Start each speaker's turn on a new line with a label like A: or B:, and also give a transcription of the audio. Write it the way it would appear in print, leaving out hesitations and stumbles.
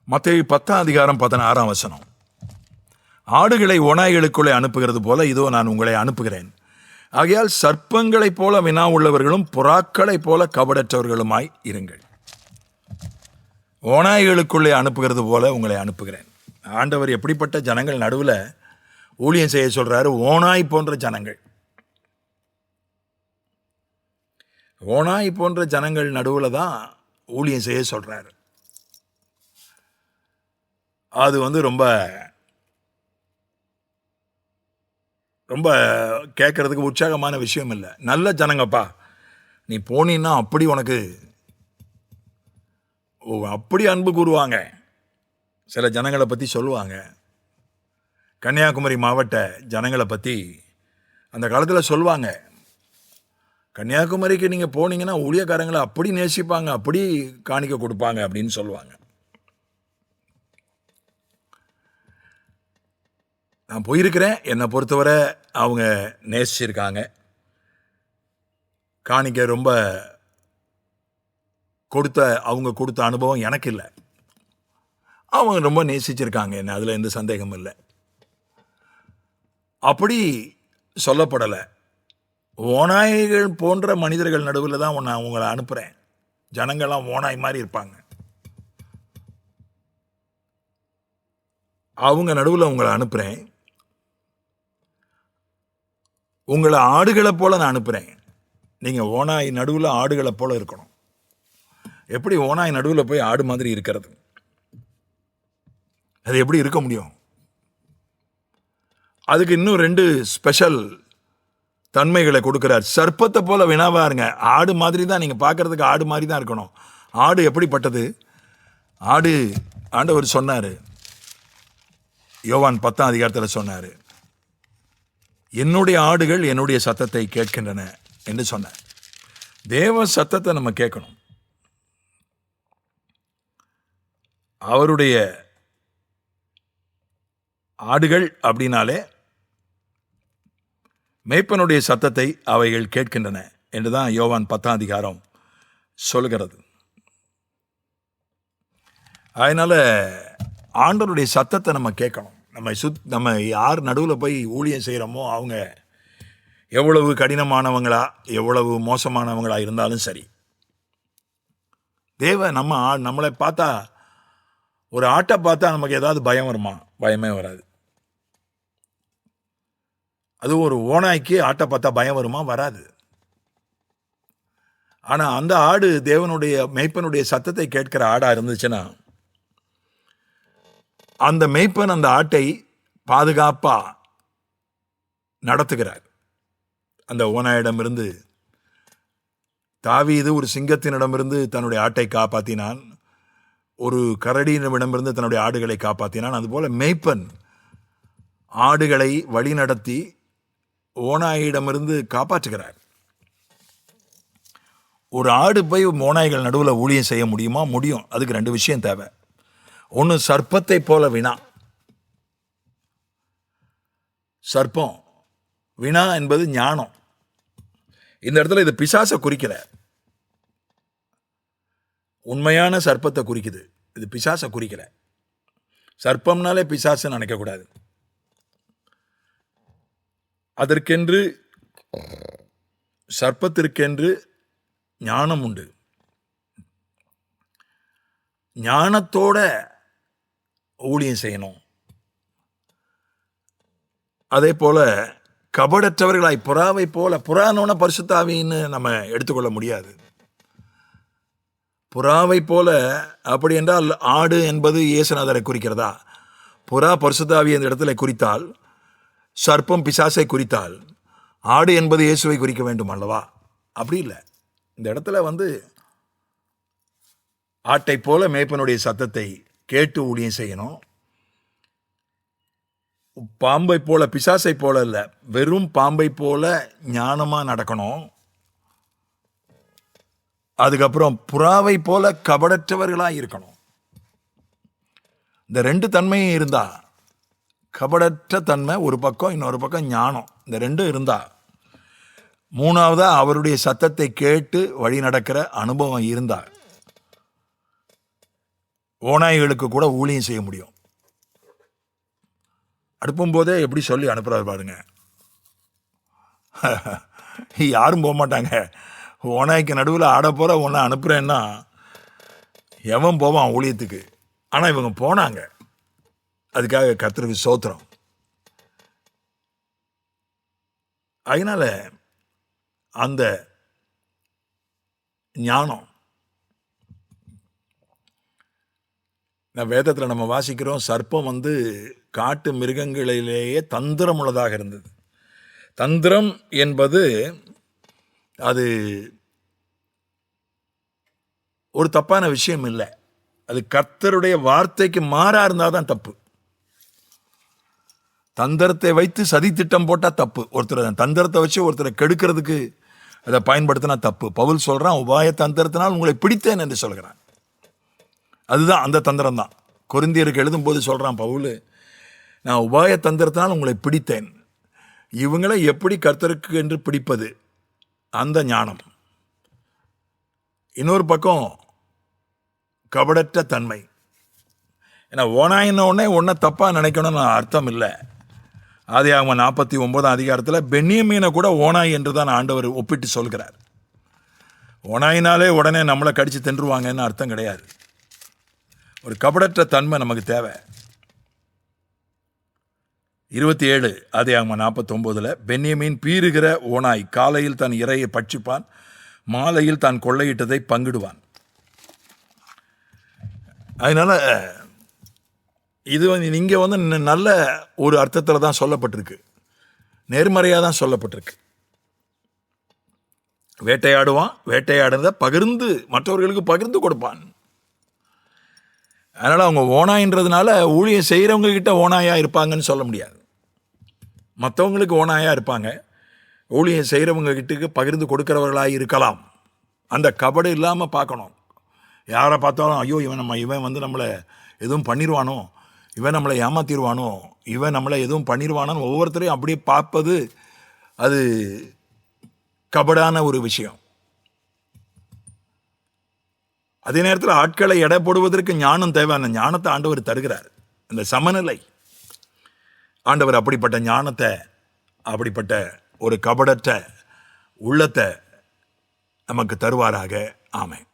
A: மத்தேயு 10:16 ஆடுகளை ஓநாய்களுக்குள்ளே அனுப்புகிறது போல இதோ நான் உங்களை அனுப்புகிறேன். ஆகையால் சர்ப்பங்களைப் போல வினா உள்ளவர்களும் புறாக்களைப் போல கபடற்றவர்களுமாய் இருங்கள். ஓநாய்களுக்குள்ளே அனுப்புகிறது போல உங்களை அனுப்புகிறேன். ஆண்டவர் எப்படிப்பட்ட ஜனங்கள் நடுவில் ஊழியம் செய்ய சொல்றாரு? ஓநாய் போன்ற ஜனங்கள். ஓநாய் போன்ற ஜனங்கள் நடுவில் தான் ஊழியம் செய்ய சொல்றாரு. அது ரொம்ப ரொம்ப கேட்கறதுக்கு உற்சாகமான விஷயம் இல்லை. நல்ல ஜனங்கப்பா, நீ போனீன்னா அப்படி உனக்கு அப்படி அன்பு கூறுவாங்க. சில ஜனங்களை பற்றி சொல்லுவாங்க. கன்னியாகுமரி மாவட்ட ஜனங்களை பற்றி அந்த காலத்தில் சொல்லுவாங்க, கன்னியாகுமரிக்கு நீங்கள் போனீங்கன்னா ஊழியக்காரங்களை அப்படி நேசிப்பாங்க, அப்படி காணிக்க கொடுப்பாங்க அப்படின்னு சொல்லுவாங்க. நான் போயிருக்கிறேன். என்னை பொறுத்தவரை அவங்க நேசிச்சிருக்காங்க. காணிக்க ரொம்ப அவங்க கொடுத்த அனுபவம் எனக்கு இல்லை. அவங்க ரொம்ப நேசிச்சிருக்காங்க என்ன, அதில் எந்த சந்தேகமும் இல்லை. அப்படி சொல்லப்படலை. ஓநாய்கள் போன்ற மனிதர்கள் நடுவில் தான் நான் உங்களை அனுப்புகிறேன். ஜனங்கள்லாம் ஓநாய் மாதிரி இருப்பாங்க. அவங்க நடுவில் உங்களை அனுப்புகிறேன். உங்களை ஆடுகளை போல நான் அனுப்புகிறேன். நீங்கள் ஓநாய் நடுவில் ஆடுகளை போல இருக்கணும். எப்படி ஓநாய் நடுவில் போய் ஆடு மாதிரி இருக்கிறது? அது எப்படி இருக்க முடியும்? அதுக்கு இன்னும் 2 ஸ்பெஷல் தன்மைகளை கொடுக்கிறார். சர்ப்பத்தை போல வினாவா இருங்க. ஆடு மாதிரி தான், நீங்கள் பார்க்கறதுக்கு ஆடு மாதிரி தான் இருக்கணும். ஆடு எப்படிப்பட்டது? ஆடு ஆண்டவர் சொன்னார், யோவான் 10 சொன்னார், என்னுடைய ஆடுகள் என்னுடைய சத்தத்தை கேட்கின்றன என்று சொன்னார். தேவ சத்தத்தை நம்ம கேட்கணும். அவருடைய ஆடுகள் அப்படின்னாலே மேய்ப்பனுடைய சத்தத்தை அவைகள் கேட்கின்றன என்றுதான் யோவான் 10 சொல்கிறது. அதனால ஆண்டவருடைய சத்தத்தை நம்ம கேட்கணும். நம்ம யார் நடுவில் போய் ஊழியம் செய்கிறோமோ அவங்க எவ்வளவு கடினமானவங்களா, எவ்வளவு மோசமானவங்களா இருந்தாலும் சரி, நம்மளை பார்த்தா, ஒரு ஆட்டை பார்த்தா நமக்கு ஏதாவது பயம் வருமா? பயமே வராது. அது ஒரு ஓநாய்க்கு ஆட்டை பார்த்தா பயம் வருமா? வராது. ஆனால் அந்த ஆடு தேவனுடைய மேய்ப்பனுடைய சத்தத்தை கேட்கிற ஆடாக இருந்துச்சுன்னா, அந்த மேய்ப்பன் அந்த ஆட்டை பாதுகாப்பாக நடத்துகிறார். அந்த ஓநாயிடமிருந்து தாவீது ஒரு சிங்கத்தினிடமிருந்து தன்னுடைய ஆட்டை காப்பாற்றினான், ஒரு கரடியிடமிருந்து தன்னுடைய ஆடுகளை காப்பாற்றினான். அதுபோல் மேய்ப்பன் ஆடுகளை வழி நடத்தி ஓநாயிடமிருந்து காப்பாற்றுகிறார். ஒரு ஆடு போய் ஓநாய்கள் நடுவில் ஊழியம் செய்ய முடியுமா? முடியும். அதுக்கு 2 விஷயம் தேவை. ஒன்று, சர்ப்பத்தை போல வினா. சர்ப்பம், வினா என்பது ஞானம். இந்த இடத்துல இது பிசாசை குறிக்கல, உண்மையான சர்ப்பத்தை குறிக்குது. இது பிசாசை குறிக்கல. சர்ப்பம்னாலே பிசாசு நினைக்கக்கூடாது. அதற்கென்று, சர்ப்பத்திற்கென்று ஞானம் உண்டு. ஞானத்தோட ஊழியம் செய்யணும். அதே போல கபடற்றவர்களாய், புறாவை போல, புறானோன பரிசுத்தாவின்னு நம்ம எடுத்துக்கொள்ள முடியாது. புறாவை போல அப்படி என்றால் ஆடு என்பது இயேசுநாதரை குறிக்கிறதா? புறா பரிசுத்தாவி அந்த இடத்துல குறித்தால், சர்ப்பம் பிசாசை குறித்தால், ஆடு என்பது இயேசுவை குறிக்க வேண்டும் அல்லவா? அப்படி இல்லை. இந்த இடத்துல ஆட்டை போல மேய்ப்பனுடைய சத்தத்தை கேட்டு ஊழியம் செய்யணும். பாம்பை போல, பிசாசை போல இல்லை, வெறும் பாம்பை போல ஞானமாக நடக்கணும். அதுக்கப்புறம் புறாவை போல கபடற்றவர்களாக இருக்கணும். இந்த 2 தன்மையும் இருந்தா, கபடற்ற தன்மை ஒரு பக்கம், இன்னொரு பக்கம் ஞானம், இந்த 2 இருந்தா, 3வதா அவருடைய சத்தத்தை கேட்டு வழி நடக்கிற அனுபவம் இருந்தா, ஓநாய்களுக்கு கூட ஊழியம் செய்ய முடியும். அனுப்பும் போதே எப்படி சொல்லி அனுப்புறாரு பாருங்க. யாரும் போக மாட்டாங்க. ஓநாய்க்கு நடுவில் ஆட போகிற ஒன்றை அனுப்புகிறேன்னா எவன் போவான் ஊழியத்துக்கு? ஆனால் இவங்க போனாங்க. அதுக்காக கர்த்தருக்கு ஸ்தோத்திரம். அதனால அந்த ஞானம் வேதத்தில் நம்ம வாசிக்கிறோம், சர்ப்பம் காட்டு மிருகங்களிலேயே தந்திரம் உள்ளதாக இருந்தது. தந்திரம் என்பது அது ஒரு தப்பான விஷயம் இல்லை. அது கர்த்தருடைய வார்த்தைக்கு மாறா இருந்தால் தான் தப்பு. தந்திரத்தை வைத்து சதி திட்டம் போட்டால் தப்பு. ஒருத்தர் தந்திரத்தை வச்சு ஒருத்தரை கெடுக்கிறதுக்கு அதை பயன்படுத்தினா தப்பு. பவுல் சொல்கிறான், உபாய தந்திரத்தினால் உங்களை பிடித்தேன் என்று சொல்கிறான். அதுதான் அந்த தந்திரம் தான். கொரிந்தியருக்கு எழுதும் போது சொல்கிறான் பவுல், நான் உபாய தந்திரத்தினால் உங்களை பிடித்தேன். இவங்களை எப்படி கர்த்தருக்கு என்று பிடிப்பது, அந்த ஞானம். இன்னொரு பக்கம் கபடற்ற தன்மை. ஏன்னா ஓனாயின உடனே ஒன்றை தப்பாக நினைக்கணும்னு அர்த்தம் இல்லை. ஆதியாகமம் 49ஆம் அதிகாரத்தில் பென்யமீனை கூட ஓனாய் என்று தான் ஆண்டவர் ஒப்பிட்டு சொல்கிறார். ஓனாயினாலே உடனே நம்மளை கடிச்சு தின்றுவாங்கன்னு அர்த்தம் கிடையாது. ஒரு கபடற்ற தன்மை நமக்கு தேவை. 27 ஆதியாகமம் 49 பென்யமீன் பீறுகிற ஓனாய், காலையில் தன் இரையை பட்சிப்பான், மாலையில் தான் கொள்ளையிட்டதை பங்கிடுவான். அதனால இது இங்கே நல்ல ஒரு அர்த்தத்தில் தான் சொல்லப்பட்டிருக்கு, நேர்மறையாக தான் சொல்லப்பட்டிருக்கு. வேட்டையாடுவான், வேட்டையாடுறத பகிர்ந்து மற்றவர்களுக்கு பகிர்ந்து கொடுப்பான். அதனால் அவங்க ஓனாயின்றதுனால ஊழியம் செய்கிறவங்க கிட்ட ஓனாயாக இருப்பாங்கன்னு சொல்ல முடியாது. மற்றவங்களுக்கு ஓனாயாக இருப்பாங்க, ஊழியம் செய்கிறவங்க கிட்டக்கு பகிர்ந்து கொடுக்குறவர்களாக இருக்கலாம். அந்த கபடு இல்லாமல் பார்க்கணும். யாரை பார்த்தாலும் ஐயோ இவன் நம்மளை எதுவும் பண்ணிடுவானோ, இவன் நம்மளை ஏமாத்திடுவானோ, இவன் நம்மளை எதுவும் பண்ணிடுவானோன்னு ஒவ்வொருத்தரையும் அப்படியே பார்ப்பது அது கபடான ஒரு விஷயம். அதே நேரத்தில் ஆட்களை எடை போடுவதற்கு ஞானம் தேவை. அந்த ஞானத்தை ஆண்டவர் தருகிறார். அந்த சமநிலை ஆண்டவர் அப்படிப்பட்ட ஞானத்தை, அப்படிப்பட்ட ஒரு கபடற்ற உள்ளத்தை நமக்கு தருவாராக. ஆமென்.